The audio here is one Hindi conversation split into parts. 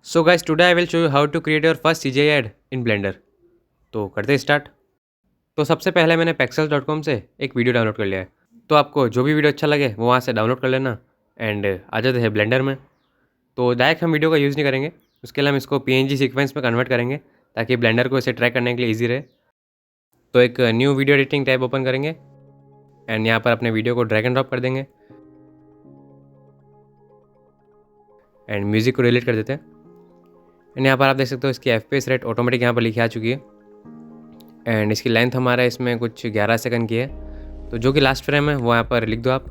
So guys today I will show you how to create your first CGI ad in Blender. तो करते स्टार्ट। तो सबसे पहले मैंने pexels.com से एक वीडियो डाउनलोड कर लिया है। तो आपको जो भी वीडियो अच्छा लगे वो वहाँ से डाउनलोड कर लेना एंड आ जाते हैं ब्लेंडर में। तो डायरेक्ट हम वीडियो का यूज़ नहीं करेंगे, उसके लिए हम इसको PNG सीक्वेंस में कन्वर्ट करेंगे ताकि ब्लेंडर को इसे ट्रैक करने के लिए ईजी रहे। तो एक new video editing tab open करेंगे एंड यहाँ पर अपने वीडियो को ड्रैग एंड ड्रॉप कर देंगे एंड म्यूज़िक को डिलीट कर देते हैं। एंड यहाँ पर आप देख सकते हो इसकी FPS रेट ऑटोमेटिक यहाँ पर लिखी आ चुकी है एंड इसकी लेंथ हमारा इसमें कुछ 11 सेकंड की है। तो जो कि लास्ट फ्रेम है वो यहाँ पर लिख दो आप।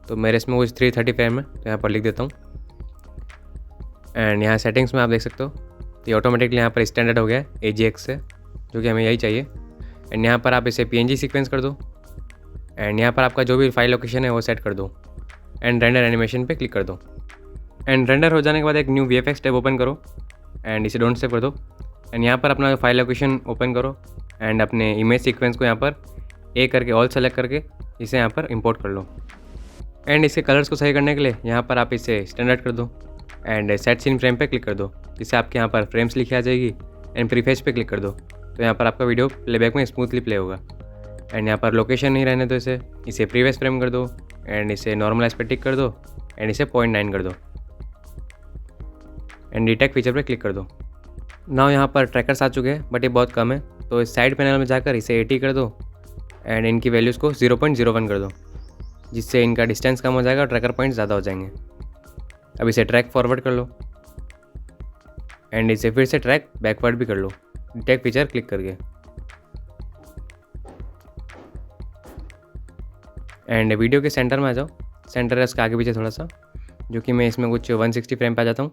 तो मेरे इसमें कुछ 330 फ्रेम है तो यहाँ पर लिख देता हूँ। एंड यहाँ सेटिंग्स में आप देख सकते हो तो ये ऑटोमेटिकली यहाँ पर स्टैंडर्ड हो गया है AGX से, जो कि हमें यही चाहिए। एंड यहाँ पर आप इसे PNG सीक्वेंस कर दो एंड यहाँ पर आपका जो भी फाइल लोकेशन है वो सेट कर दो एंड रेंडर एनिमेशन पे क्लिक कर दो। एंड रेंडर हो जाने के बाद एक न्यू VFX टैब ओपन करो एंड इसे डोंट सेव कर दो एंड यहाँ पर अपना फाइल लोकेशन ओपन करो एंड अपने इमेज सीक्वेंस को यहाँ पर ए करके ऑल सेलेक्ट करके इसे यहाँ पर इंपोर्ट कर लो। एंड इसके कलर्स को सही करने के लिए यहाँ पर आप इसे स्टैंडर्ड कर दो एंड सेट सीन फ्रेम पे क्लिक कर दो, जिससे आपके यहाँ पर फ्रेम्स लिखी आ जाएगी। एंड प्रीफेस पे क्लिक कर दो तो यहाँ पर आपका वीडियो प्लेबैक में स्मूथली प्ले होगा। एंड यहाँ पर लोकेशन नहीं रहने दो इसे प्रीवियस फ्रेम कर दो एंड इसे नॉर्मल एस्पेक्ट कर दो एंड इसे 0.9 कर दो एंड डिटेक्ट फीचर पर क्लिक कर दो। नाउ यहाँ पर ट्रैकर्स आ चुके हैं बट ये बहुत कम है, तो इस साइड पैनल में जाकर इसे 80 कर दो एंड इनकी वैल्यूज़ को 0.01 कर दो, जिससे इनका डिस्टेंस कम हो जाएगा और ट्रैकर पॉइंट ज़्यादा हो जाएंगे। अब इसे ट्रैक फॉरवर्ड कर लो एंड इसे फिर से ट्रैक बैकवर्ड भी कर लो डिटेक्ट फीचर क्लिक करके। एंड वीडियो के सेंटर में आ जाओ, सेंटर है उसके आगे पीछे थोड़ा सा, जो कि मैं इसमें कुछ 160 फ्रेम पे आ जाता हूँ।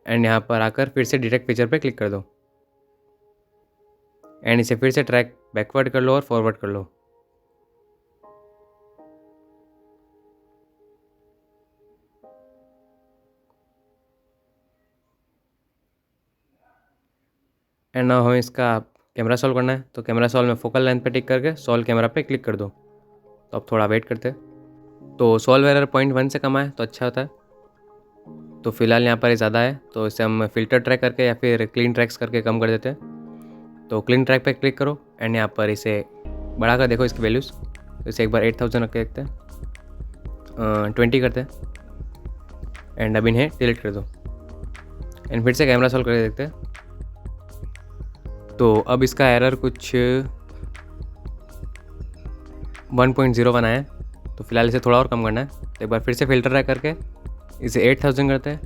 एंड यहाँ पर आकर फिर से डिटेक्ट फीचर पे क्लिक कर दो एंड इसे फिर से ट्रैक बैकवर्ड कर लो और फॉरवर्ड कर लो। एंड नाउ हमें इसका कैमरा सॉल्व करना है, तो कैमरा सॉल्व में फोकल लेंथ पे टिक करके सॉल्व कैमरा पे क्लिक कर दो। तो अब थोड़ा वेट करते हैं। तो सॉल्व एरर 0.1 से कम आए तो अच्छा होता है। तो फिलहाल यहाँ पर ज़्यादा है तो इसे हम फ़िल्टर ट्रैक करके या फिर क्लीन ट्रैक्स करके कम कर देते हैं। तो क्लीन ट्रैक पे क्लिक करो एंड यहाँ पर इसे बढ़ा कर देखो इसकी वैल्यूज़। तो इसे एक बार 8000 रख के देखते हैं, 20 करते हैं एंड अब इन्हें डिलीट कर दो एंड फिर से कैमरा सॉल्व करके देखते हैं। तो अब इसका एरर कुछ 1.01 आया है, तो फिलहाल इसे थोड़ा और कम करना है। तो एक बार फिर से फ़िल्टर ट्रैक करके इसे 8000 करते हैं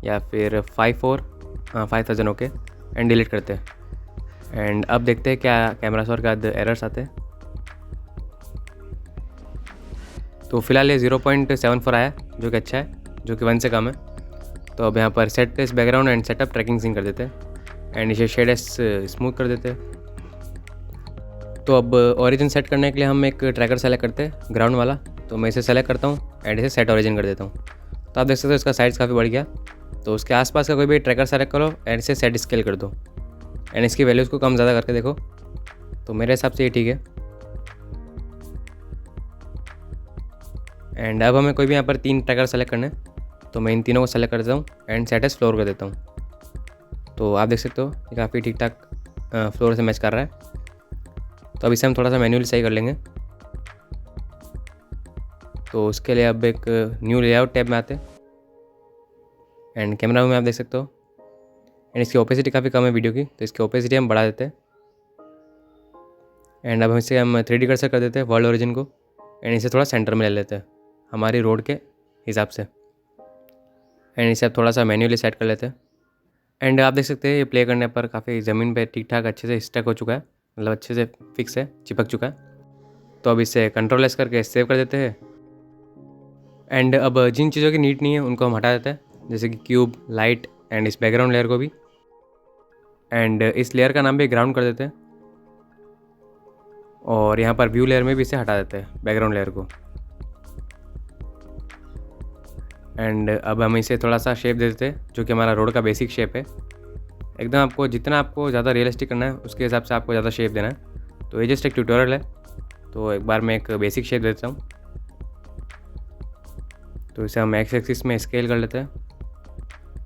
या फिर 5000 ओके एंड डिलीट करते हैं। एंड अब देखते हैं क्या कैमरा सॉल्व के बाद एरर्स आते हैं। तो फिलहाल ये 0.74 आया जो कि अच्छा है, जो कि 1 से कम है। तो अब यहाँ पर set test background and setup tracking sync कर देते हैं एंड इसे शेड एस स्मूथ कर देते हैं। तो अब ओरिजिन सेट करने के लिए हम एक ट्रैकर सेलेक्ट करते हैं ग्राउंड वाला। तो मैं इसे सेलेक्ट करता हूँ एंड इसे सेट ओरिजिन कर देता हूँ। तो आप देख सकते हो इसका साइज़ काफ़ी बढ़ गया। तो उसके आसपास का कोई भी ट्रैकर सेलेक्ट करो एंड इसे सेट स्केल कर दो एंड इसकी वैल्यूज़ को कम ज़्यादा करके देखो। तो मेरे हिसाब से ये ठीक है। एंड अब हमें कोई भी यहाँ पर 3 ट्रैकर सेलेक्ट करने हैं, तो मैं इन तीनों को सेलेक्ट कर देता हूँ एंड सेट एस फ्लोर कर देता हूँ। तो आप देख सकते हो ये काफ़ी ठीक ठाक फ्लोर से मैच कर रहा है। तो अब इसे हम थोड़ा सा मैन्युअली सही कर लेंगे। तो उसके लिए अब एक न्यू लेआउट टैब में आते हैं एंड कैमरा में आप देख सकते हो एंड इसकी ओपेसिटी काफ़ी कम है वीडियो की, तो इसकी ओपेसिटी हम बढ़ा देते हैं। एंड अब इसे हम 3D कर्सर कर देते हैं वर्ल्ड ओरिजिन को एंड इसे थोड़ा सेंटर में ले लेते हैं हमारी रोड के हिसाब से एंड इसे अब थोड़ा सा मैन्युअली सेट कर लेते हैं। एंड आप देख सकते हैं ये प्ले करने पर काफ़ी ज़मीन पे ठीक ठाक अच्छे से स्टक हो चुका है, मतलब अच्छे से फिक्स है, चिपक चुका है। तो अब इसे कंट्रोल एस करके सेव कर देते हैं। एंड अब जिन चीज़ों की नीड नहीं है उनको हम हटा देते हैं, जैसे कि क्यूब, लाइट एंड इस बैकग्राउंड लेयर को भी। एंड इस लेयर का नाम भी ग्राउंड कर देते हैं और यहाँ पर व्यू लेयर में भी इसे हटा देते हैं बैकग्राउंड लेयर को। एंड अब हम इसे थोड़ा सा शेप दे देते हैं, जो कि हमारा रोड का बेसिक शेप है। एकदम आपको जितना आपको ज़्यादा रियलिस्टिक करना है उसके हिसाब से आपको ज़्यादा शेप देना है। तो ये जस्ट एक ट्यूटोरियल है, तो एक बार मैं एक बेसिक शेप देता हूँ। तो इसे हम एक्स एक्सिस में स्केल कर लेते हैं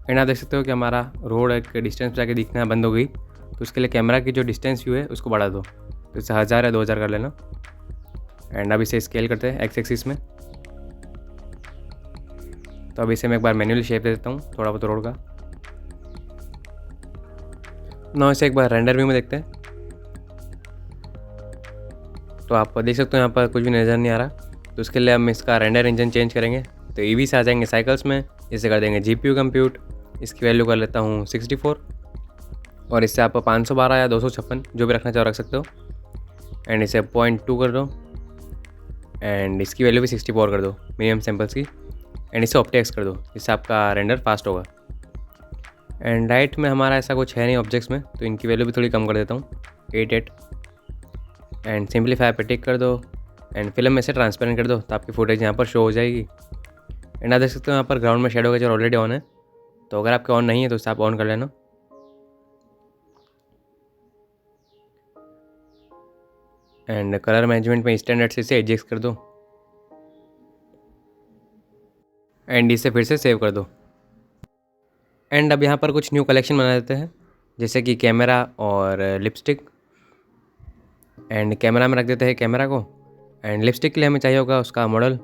एंड आप देख सकते हो कि हमारा रोड एक डिस्टेंस जाके दिखना बंद हो गई। तो उसके लिए कैमरा की जो डिस्टेंस व्यू है उसको बढ़ा दो, तो इसे 1000 या 2000 कर लेना। एंड अब इसे स्केल करते हैं एक्स एक्सिस में। तो अब इसे मैं एक बार मैन्युअली शेप दे देता हूँ थोड़ा बहुत रोड का। ना इसे एक बार रेंडर व्यू में देखते हैं। तो आप देख सकते हो यहाँ पर कुछ भी नज़र नहीं आ रहा। तो उसके लिए हम इसका रेंडर इंजन चेंज करेंगे। तो ईवी से आ जाएंगे साइकिल्स में, इसे कर देंगे GPU कंप्यूट। इसकी वैल्यू कर लेता हूँ 64, और इससे आप 512 या 256 जो भी रखना चाहो रख सकते हो। एंड इसे 0.2 कर दो, एंड इसकी वैल्यू भी 64 कर दो मिनिमम सैम्पल्स की। एंड इसे ऑप्टेक्स कर दो, इससे आपका रेंडर फास्ट होगा। एंड राइट में हमारा ऐसा कुछ है नहीं ऑब्जेक्ट्स में, तो इनकी वैल्यू भी थोड़ी कम कर देता हूँ 88। एंड सिंपलीफाई पे टिक कर दो, एंड फिल्म में से ट्रांसपेरेंट कर दो, तो आपकी फुटेज यहाँ पर शो हो जाएगी। एंड आप देख सकते हो यहाँ पर ग्राउंड में शेडो गेजर ऑलरेडी ऑन है। तो अगर आपके ऑन नहीं है तो उसे आप ऑन कर लेना। एंड कलर मैनेजमेंट में स्टैंडर्ड से इसे एडजस्ट कर दो, एंड इसे फिर से सेव कर दो। एंड अब यहाँ पर कुछ न्यू कलेक्शन बना देते हैं, जैसे कि कैमरा और लिपस्टिक। एंड कैमरा में रख देते हैं कैमरा को, एंड लिपस्टिक के लिए हमें चाहिए होगा उसका मॉडल।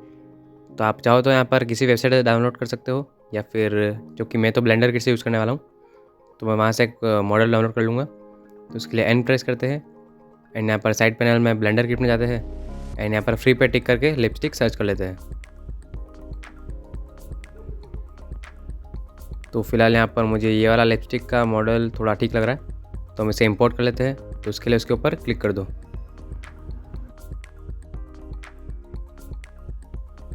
तो आप चाहो तो यहाँ पर किसी वेबसाइट से डाउनलोड कर सकते हो, या फिर जो कि मैं तो ब्लेंडर किट से यूज़ करने वाला हूँ, तो मैं वहाँ से एक मॉडल डाउनलोड कर लूँगा। तो उसके लिए N प्रेस करते हैं, एंड यहाँ पर साइड पैनल में ब्लेंडर किट में जाते हैं, एंड यहाँ पर फ्री पे टिक करके लिपस्टिक सर्च कर लेते हैं। तो फिलहाल यहाँ पर मुझे ये वाला लिपस्टिक का मॉडल थोड़ा ठीक लग रहा है, तो हम इसे इंपोर्ट कर लेते हैं। तो उसके लिए उसके ऊपर क्लिक कर दो,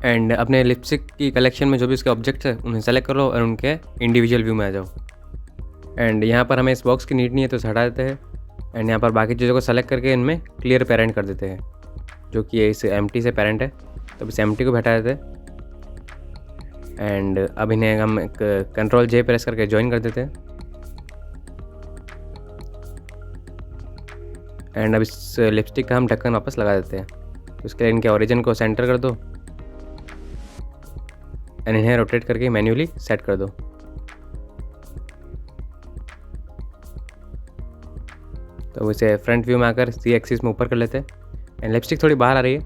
एंड अपने लिपस्टिक की कलेक्शन में जो भी उसके ऑब्जेक्ट्स है उन्हें सेलेक्ट करो और उनके इंडिविजुअल व्यू में आ जाओ। एंड यहाँ पर हमें इस बॉक्स की नीड नहीं है तो हटा देते हैं। एंड यहाँ पर बाकी चीज़ों को सेलेक्ट करके इनमें क्लियर पेरेंट कर देते हैं, जो कि इस एम्प्टी से पेरेंट है। तो इस एम्प्टी को हटा देते हैं, एंड अब इन्हें हम कंट्रोल J प्रेस करके ज्वाइन कर देते हैं। एंड अब इस लिपस्टिक का हम ढक्कन वापस लगा देते हैं। तो उसके लिए इनके ओरिजिन को सेंटर कर दो, एंड इन्हें रोटेट करके मैन्युअली सेट कर दो। तो इसे फ्रंट व्यू में आकर C एक्सिस में ऊपर कर लेते हैं। एंड लिपस्टिक थोड़ी बाहर आ रही है,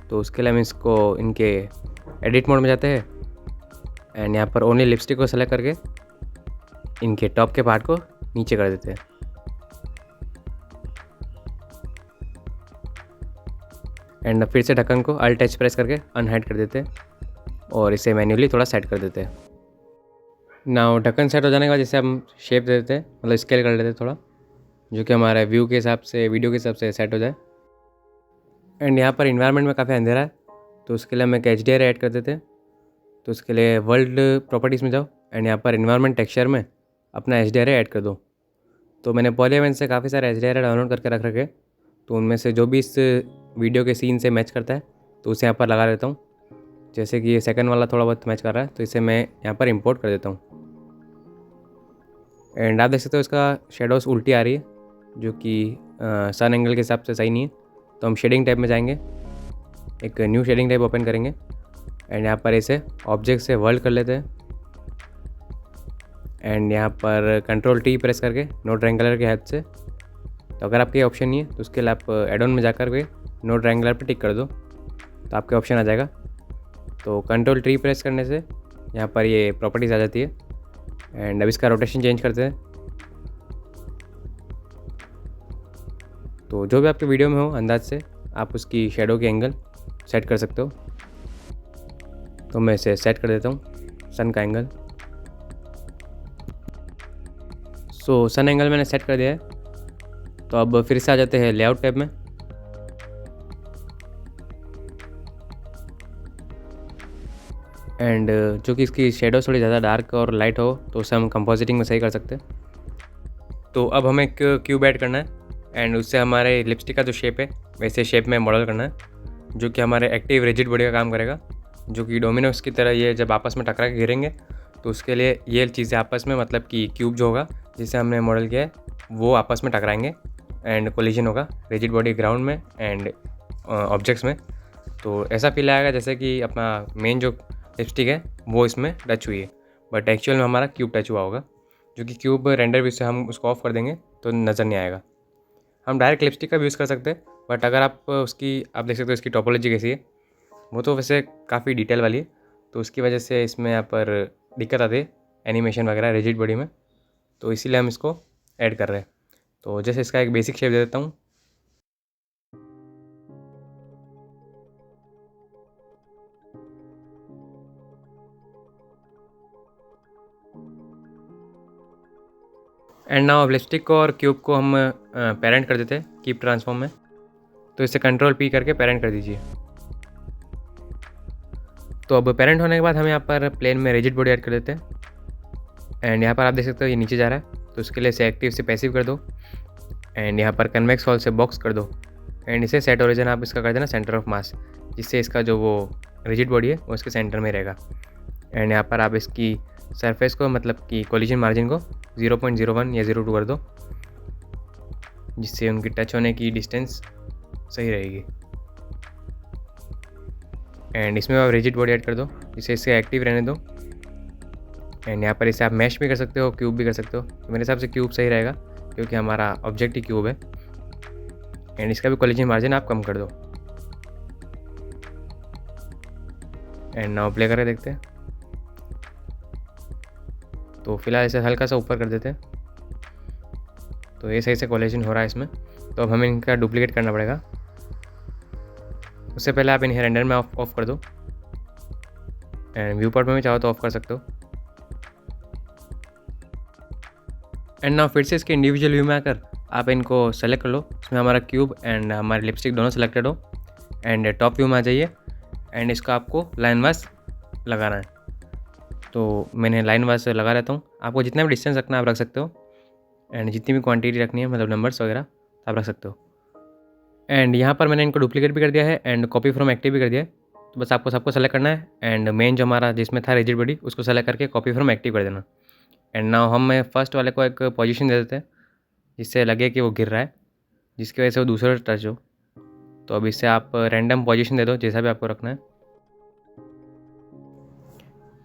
तो उसके लिए हम इसको इनके एडिट मोड में जाते हैं, एंड यहाँ पर ओनली लिपस्टिक को सेलेक्ट करके इनके टॉप के पार्ट को नीचे कर देते हैं। एंड फिर से ढक्कन को Alt H प्रेस करके अनहाइड कर देते हैं, और इसे मैन्युअली थोड़ा सेट कर देते हैं। नाउ ढक्कन सेट हो जाने के बाद इसे हम शेप दे देते हैं, मतलब स्केल कर लेते हैं थोड़ा, जो कि हमारे व्यू के हिसाब से, वीडियो के हिसाब से सेट हो जाए। एंड यहाँ पर इन्वायरमेंट में काफ़ी अंधेरा है, तो उसके लिए हम एक HDR ऐड कर देते हैं। तो उसके लिए वर्ल्ड प्रॉपर्टीज़ में जाओ, एंड यहाँ पर इन्वायरमेंट टेक्सचर में अपना HDR ऐड कर दो। तो मैंने पॉलीवेंट से काफ़ी सारे HDR डाउनलोड करके रख रखे, तो उनमें से जो भी इस वीडियो के सीन से मैच करता है तो उसे यहाँ पर लगा देता हूँ। जैसे कि ये सेकंड वाला थोड़ा बहुत मैच कर रहा है, तो इसे मैं यहाँ पर इंपोर्ट कर देता हूँ। एंड आप देख सकते हो इसका शेडोज़ उल्टी आ रही है, जो कि सन एंगल के हिसाब से सही नहीं है। तो हम शेडिंग टैब में जाएंगे, एक न्यू शेडिंग टैब ओपन करेंगे, एंड यहाँ पर इसे ऑब्जेक्ट से वर्ल्ड कर लेते हैं। एंड यहाँ पर कंट्रोल T प्रेस करके नो ट्रायंगुलर के हेल्प से, तो अगर आपके ऑप्शन नहीं है तो उसके लिए आप एड ऑन में जाकर के नो ट्रायंगुलर पर टिक कर दो, तो आपके ऑप्शन आ जाएगा। तो कंट्रोल T प्रेस करने से यहाँ पर ये प्रॉपर्टीज़ आ जाती है। एंड अब इसका रोटेशन चेंज करते हैं, तो जो भी आपके वीडियो में हो अंदाज से आप उसकी शेडो की एंगल सेट कर सकते हो। तो मैं इसे सेट कर देता हूँ सन का एंगल। सो सन एंगल मैंने सेट कर दिया है। तो अब फिर से आ जाते हैं लेआउट टैब में, एंड जो कि इसकी शेडो थोड़ी ज़्यादा डार्क और लाइट हो तो उसे हम कंपोजिटिंग में सही कर सकते हैं। तो अब हमें एक क्यूब ऐड करना है, एंड उससे हमारे लिपस्टिक का जो शेप है वैसे शेप में मॉडल करना है, जो कि हमारे एक्टिव रिजिड बॉडी का काम करेगा, जो कि डोमिनोज की तरह ये जब आपस में टकरा के गिरेंगे तो उसके लिए ये चीज़ें आपस में, मतलब कि क्यूब जो होगा जिसे हमने मॉडल किया है वो आपस में टकराएंगे, एंड कोलिजन होगा रिजिड बॉडी ग्राउंड में एंड ऑब्जेक्ट्स में। तो ऐसा फील आएगा जैसे कि अपना मेन जो लिपस्टिक है वो इसमें टच हुई है, बट एक्चुअल में हमारा क्यूब टच हुआ होगा, जो कि क्यूब रेंडर व्यू से हम उसको ऑफ कर देंगे तो नज़र नहीं आएगा। हम डायरेक्ट लिपस्टिक का भी यूज़ कर सकते हैं, बट अगर आप देख सकते हो इसकी टोपोलॉजी कैसी है। वो तो वैसे काफ़ी डिटेल वाली है, तो उसकी वजह से इसमें यहाँ पर दिक्कत आती है एनिमेशन वगैरह रिजिड बॉडी में, तो इसीलिए हम इसको ऐड कर रहे हैं। तो जैसे इसका एक बेसिक शेप दे देता हूँ। एंड नाउ अब लिपस्टिक को और क्यूब को हम पेरेंट कर देते हैं कीप ट्रांसफॉर्म में। तो इसे कंट्रोल पी करके पेरेंट कर दीजिए। तो अब पेरेंट होने के बाद हम यहाँ पर प्लेन में रिजिड बॉडी ऐड कर देते हैं। एंड यहाँ पर आप देख सकते हो ये नीचे जा रहा है, तो उसके लिए इसे एक्टिव से पैसिव कर दो। एंड यहाँ पर कन्वेक्स हॉल से बॉक्स कर दो। एंड इसे सेट ओरिजिन आप इसका कर देना सेंटर ऑफ मास, जिससे इसका जो वो रिजिड बॉडी है वो इसके सेंटर में रहेगा। एंड यहाँ पर आप इसकी सरफेस को मतलब कि कोलिजन मार्जिन को 0.01 या 0.2 कर दो, जिससे उनकी टच होने की डिस्टेंस सही रहेगी। एंड इसमें आप रिजिड बॉडी ऐड कर दो, जिससे इसे एक्टिव रहने दो। एंड यहाँ पर इसे आप मैश भी कर सकते हो, क्यूब भी कर सकते हो। तो मेरे हिसाब से क्यूब सही रहेगा, क्योंकि हमारा ऑब्जेक्ट ही क्यूब है। एंड इसका भी कोलिजन मार्जिन आप कम कर दो। एंड नाउ प्ले करके देखते हैं। तो फिलहाल इसे हल्का सा ऊपर कर देते हैं, तो ये सही से कोलिजन हो रहा है इसमें। तो अब हमें इनका डुप्लीकेट करना पड़ेगा। उससे पहले आप इन्हें रेंडर में ऑफ कर दो। एंड व्यू पोर्ट में भी चाहो तो ऑफ कर सकते हो। एंड नाउ फिर से इसके इंडिविजुअल व्यू में आकर आप इनको सेलेक्ट कर लो। इसमें हमारा क्यूब एंड हमारी लिपस्टिक दोनों सेलेक्टेड हो। एंड टॉप व्यू में आ जाइए। एंड इसको आपको लाइन वाइज लगाना है, तो मैंने लाइन वाइज लगा रहता हूँ। आपको जितना भी डिस्टेंस रखना है आप रख सकते हो। एंड जितनी भी क्वांटिटी रखनी है मतलब नंबर्स वगैरह आप रख सकते हो। एंड यहाँ पर मैंने इनको डुप्लीकेट भी कर दिया है एंड कॉपी फ्रॉम एक्टिव भी कर दिया है। तो बस आपको सबको सेलेक्ट करना है। एंड मेन जो हमारा जिसमें था रिजिड बॉडी उसको सेलेक्ट करके कॉपी फ्रॉम एक्टिव कर देना। एंड नाउ हम फर्स्ट वाले को एक पोजीशन दे देते हैं, जिससे लगे कि वो गिर रहा है, जिसकी वजह से वो दूसरा टच हो। तो अब इससे आप रैंडम पोजीशन दे दो जैसा भी आपको रखना है।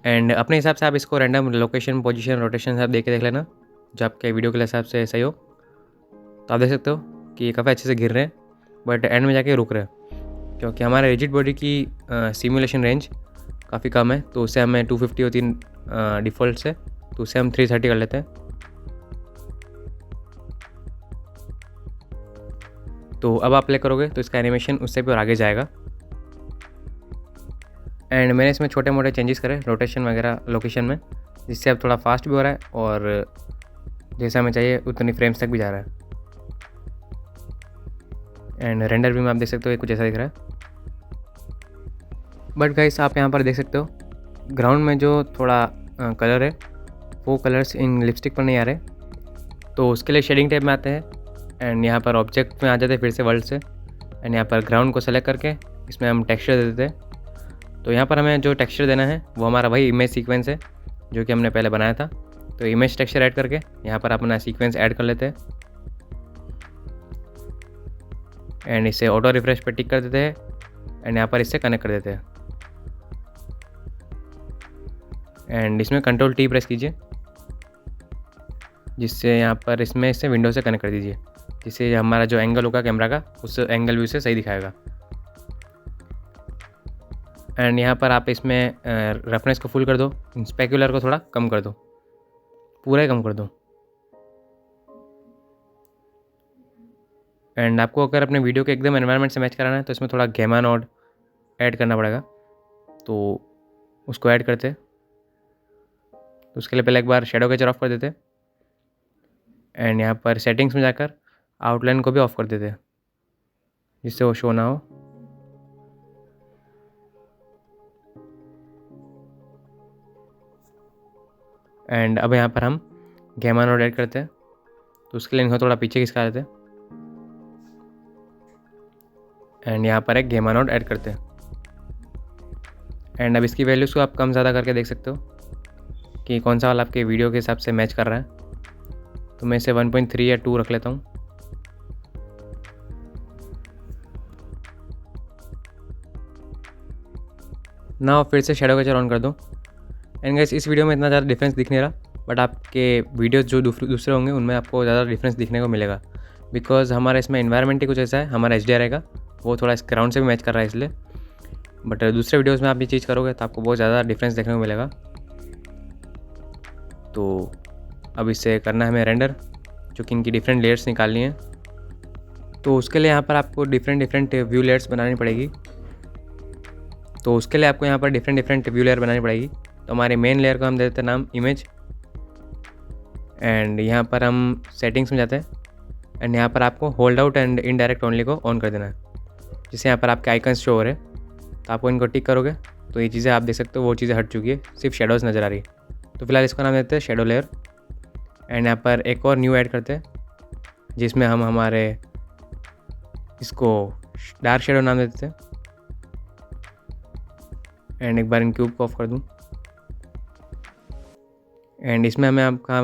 एंड अपने हिसाब से आप इसको रैंडम लोकेशन पोजीशन रोटेशन सब देख लेना, जो आपके वीडियो के हिसाब से सही हो। तो आप देख सकते हो कि ये काफ़ी अच्छे से गिर रहे हैं, बट एंड में जाके रुक रहे हैं, क्योंकि हमारे रिजिड बॉडी की सिमुलेशन रेंज काफ़ी कम है। तो उससे हमें 250 होती डिफ़ॉल्ट से, तो उससे हम 330 कर लेते हैं। तो अब आप प्ले करोगे तो इसका एनिमेशन उससे भी और आगे जाएगा। एंड मैंने इसमें छोटे मोटे चेंजेस करे रोटेशन वगैरह लोकेशन में, जिससे अब थोड़ा फास्ट भी हो रहा है और जैसा हमें चाहिए उतनी फ्रेम्स तक भी जा रहा है। एंड रेंडर भी में आप देख सकते हो कुछ ऐसा दिख रहा है। बट गाइस आप यहाँ पर देख सकते हो ग्राउंड में जो थोड़ा कलर है वो कलर्स इन लिपस्टिक पर नहीं आ रहे। तो उसके लिए शेडिंग टैब में आते हैं। एंड यहाँ पर ऑब्जेक्ट में आ जाते हैं फिर से वर्ल्ड से। एंड यहाँ पर ग्राउंड को सेलेक्ट करके इसमें हम टेक्सचर दे देते हैं। तो यहाँ पर हमें जो टेक्सचर देना है वो हमारा वही इमेज सीक्वेंस है जो कि हमने पहले बनाया था। तो इमेज टेक्सचर ऐड करके यहाँ पर अपना सीक्वेंस ऐड कर लेते हैं। एंड इसे ऑटो रिफ्रेश पे टिक कर देते हैं। एंड यहाँ पर इससे कनेक्ट कर देते हैं। एंड इसमें कंट्रोल टी प्रेस कीजिए, जिससे यहाँ पर इसमें इसे विंडो से कनेक्ट कर दीजिए, जिससे हमारा जो एंगल होगा कैमरा का उस एंगल व्यू से सही दिखाएगा। एंड यहाँ पर आप इसमें रफनेस को फुल कर दो, स्पेक्युलर को थोड़ा कम कर दो, पूरा ही कम कर दो। एंड आपको अगर अपने वीडियो के एकदम एनवायरनमेंट से मैच कराना है तो इसमें थोड़ा गैमा नोड ऐड करना पड़ेगा। तो उसको ऐड करते हैं। तो उसके लिए पहले एक बार शेडो कैचर ऑफ कर देते हैं। एंड यहाँ पर सेटिंग्स में जाकर आउटलाइन को भी ऑफ कर देते हैं, जिससे वो शो ना हो। एंड अब यहाँ पर हम गैमा नोड ऐड करते हैं। तो उसके लिए इनको थोड़ा पीछे खिसका देते हैं। एंड यहाँ पर एक गैमा नोड ऐड करते हैं। एंड अब इसकी वैल्यूज़ को आप कम ज़्यादा करके देख सकते हो कि कौन सा वाला आपके वीडियो के हिसाब से मैच कर रहा है। तो मैं इसे 1.3 या 2 रख लेता हूँ। ना फिर से शेडो कैचर ऑन कर दो। एंड गाइस इस वीडियो में इतना ज़्यादा डिफरेंस दिख नहीं रहा, बट आपके वीडियोज़ जो दूसरे होंगे उनमें आपको ज़्यादा डिफरेंस दिखने को मिलेगा, बिकॉज हमारा इसमें एनवायरनमेंट ही कुछ ऐसा है, हमारा HDR का वो थोड़ा इस ग्राउंड से भी मैच कर रहा है इसलिए। बट दूसरे वीडियोज़ में आप ये चीज़ करोगे तो आपको बहुत ज़्यादा डिफरेंस देखने को मिलेगा। तो अब इससे करना है हमें रेंडर, जो कि इनकी डिफरेंट लेयर्स निकालनी है। तो उसके लिए यहाँ पर आपको डिफरेंट व्यू लेयर्स बनानी पड़ेगी। तो उसके लिए आपको यहाँ पर डिफरेंट व्यू लेयर बनानी पड़ेगी। तो हमारे मेन लेयर को हम दे देते हैं नाम इमेज, एंड यहाँ पर हम सेटिंग्स में जाते हैं, एंड यहाँ पर आपको hold out and indirect only को ऑन कर देना है, जिससे यहाँ पर आपके आइकन्स शो हो रहे हैं। तो आपको इनको टिक करोगे तो ये चीज़ें आप देख सकते हो, वो चीज़ें हट चुकी है, सिर्फ शेडोज़ नज़र आ रही है। तो फिलहाल इसका नाम देते हैं शेडो लेयर, एंड यहाँ पर एक और न्यू ऐड करते हैं, जिसमें हम हमारे इसको डार्क शेडो नाम देते हैं। एंड एक बार इन क्यूब को ऑफ कर दूँ, एंड इसमें हमें आपका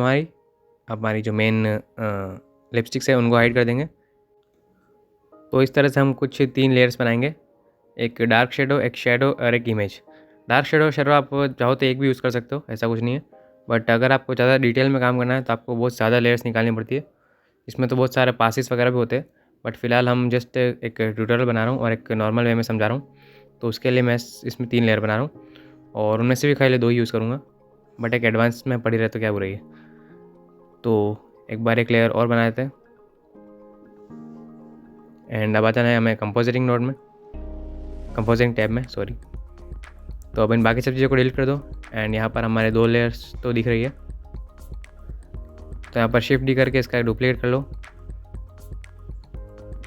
हमारी जो मेन लिपस्टिक्स है उनको हाइड कर देंगे। तो इस तरह से हम कुछ 3 लेयर्स बनाएंगे, एक डार्क शेडो, एक शेडो और एक इमेज। डार्क शेडो आप चाहो तो एक भी यूज़ कर सकते हो, ऐसा कुछ नहीं है, बट अगर आपको ज़्यादा डिटेल में काम करना है तो आपको बहुत ज़्यादा लेयर्स निकालनी पड़ती है। इसमें तो बहुत सारे पासेस वगैरह भी होते हैं, बट फिलहाल हम जस्ट एक ट्यूटोरियल बना रहा हूँ और एक नॉर्मल वे में समझा रहा हूँ। तो उसके लिए मैं इसमें 3 लेयर बना रहा हूँ, और उनमें से भी खाली 2 ही यूज़ करूँगा, बट एक एडवांस में पड़ी रहे तो क्या बुराई है। तो एक बार एक लेयर और बना देते हैं, एंड अब आता है हमें कंपोजिटिंग नोड में, कंपोजिंग टैब में सॉरी। तो अब इन बाकी सब चीज़ों को डिलीट कर दो, एंड यहाँ पर हमारे 2 लेयर्स तो दिख रही है। तो यहाँ पर शिफ्ट डी करके इसका डुप्लीकेट कर लो,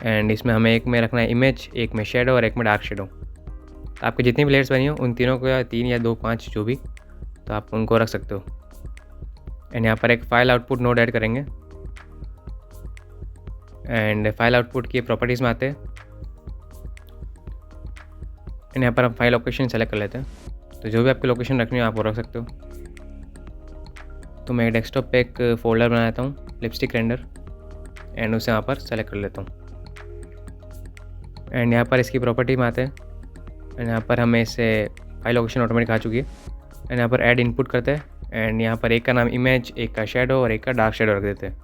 एंड इसमें हमें एक में रखना है इमेज, एक में शेडो और एक में डार्क शेडो। तो आपकी जितनी भी लेयर्स बनी हो उन तीनों को, या 3 या 2 5 जो भी, तो आप उनको रख सकते हो। एंड यहाँ पर एक फाइल आउटपुट नोड ऐड करेंगे, एंड फाइल आउटपुट की प्रॉपर्टीज़ में आते हैं, एंड यहाँ पर हम फाइल लोकेशन सेलेक्ट कर लेते हैं। तो जो भी आपकी लोकेशन रखनी हो आप वो रख सकते हो। तो मैं डेस्कटॉप पे एक फ़ोल्डर बना लेता हूँ, लिपस्टिक रेंडर, एंड उसे यहाँ पर सेलेक्ट कर लेता हूँ। एंड यहाँ पर इसकी प्रॉपर्टी में आते हैं, एंड यहाँ पर हमें इसे फाइल लोकेशन ऑटोमेटिक आ चुकी है। एंड यहाँ पर ऐड इनपुट करते हैं, एंड यहाँ पर एक का नाम इमेज, एक का शेडो और एक का डार्क शेडो रख देते हैं।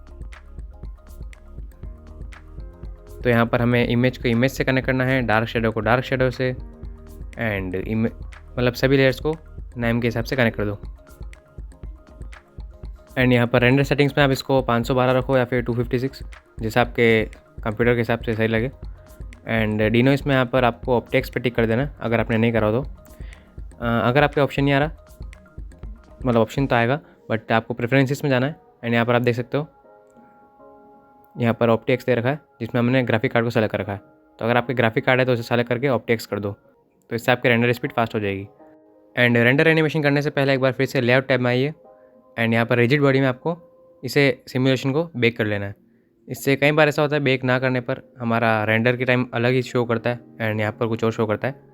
तो यहाँ पर हमें इमेज को इमेज से कनेक्ट करना है, डार्क शेडो को डार्क शेडो से, एंड मतलब सभी लेयर्स को नेम के हिसाब से कनेक्ट कर दो। एंड यहाँ पर रेंडर सेटिंग्स में आप इसको 512 रखो या फिर 256, जैसा आपके कंप्यूटर के हिसाब से सही लगे। एंड डिनोइस में यहाँ पर आपको ऑप्टेक्स पे टिक कर देना अगर आपने नहीं करा हो तो। अगर आपके ऑप्शन नहीं आ रहा, मतलब ऑप्शन तो आएगा बट आपको प्रेफरेंसेस में जाना है, एंड यहाँ पर आप देख सकते हो यहाँ पर ऑप्टेक्स दे रखा है, जिसमें हमने ग्राफिक कार्ड को सेलेक्ट कर रखा है। तो अगर आपके ग्राफिक कार्ड है तो उसे सेलेक्ट करके ऑप्टेक्स कर दो, तो इससे आपकी रेंडर स्पीड फास्ट हो जाएगी। एंड रेंडर एनिमेशन करने से पहले एक बार फिर से लेआउट टैब में आइए, एंड यहाँ पर रिजिड बॉडी में आपको इसे सिमुलेशन को बेक कर लेना है। इससे कई बार ऐसा होता है बेक ना करने पर हमारा रेंडर के टाइम अलग ही शो करता है, एंड यहाँ पर कुछ और शो करता है।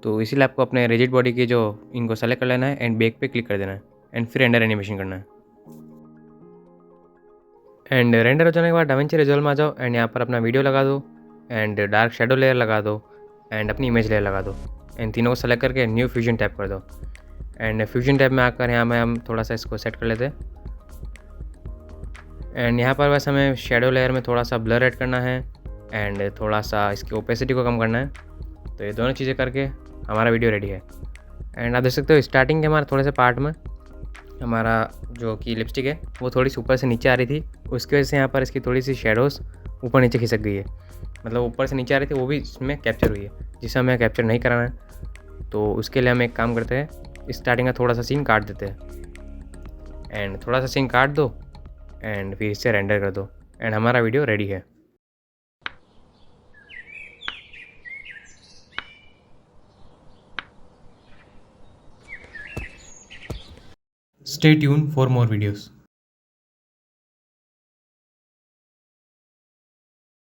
तो इसीलिए आपको अपने रिजिड बॉडी की जो इनको सेलेक्ट कर लेना है, एंड बेक पे क्लिक कर देना है, एंड फिर रेंडर एनिमेशन करना है। एंड रेंडर हो जाने के बाद डाविंची रिजॉल्व में आ जाओ, एंड यहाँ पर अपना वीडियो लगा दो, एंड डार्क शेडो लेयर लगा दो, एंड अपनी इमेज लेयर लगा दो, एंड तीनों को सेलेक्ट करके न्यू फ्यूजन टैब कर दो। एंड फ्यूजन टैब में आकर यहाँ में हम थोड़ा सा इसको सेट कर लेते हैं, एंड यहाँ पर बस हमें शेडो लेयर में थोड़ा सा ब्लर ऐड करना है, एंड थोड़ा सा इसकी ओपेसिटी को कम करना है। तो ये दोनों चीज़ें करके हमारा वीडियो रेडी है। एंड आप देख सकते हो स्टार्टिंग के हमारे थोड़े से पार्ट में हमारा जो कि लिपस्टिक है वो थोड़ी सी ऊपर से नीचे आ रही थी, उसकी वजह से यहाँ पर इसकी थोड़ी सी शेडोज़ ऊपर नीचे खिसक गई है, मतलब ऊपर से नीचे आ रही थी वो भी इसमें कैप्चर हुई है, जिसे हमें कैप्चर नहीं कराना है। तो उसके लिए हम एक काम करते हैं, स्टार्टिंग का थोड़ा सा सीन काट देते हैं, एंड थोड़ा सा सीन काट दो, एंड फिर इससे रेंडर कर दो, एंड हमारा वीडियो रेडी है। Stay tuned for more videos.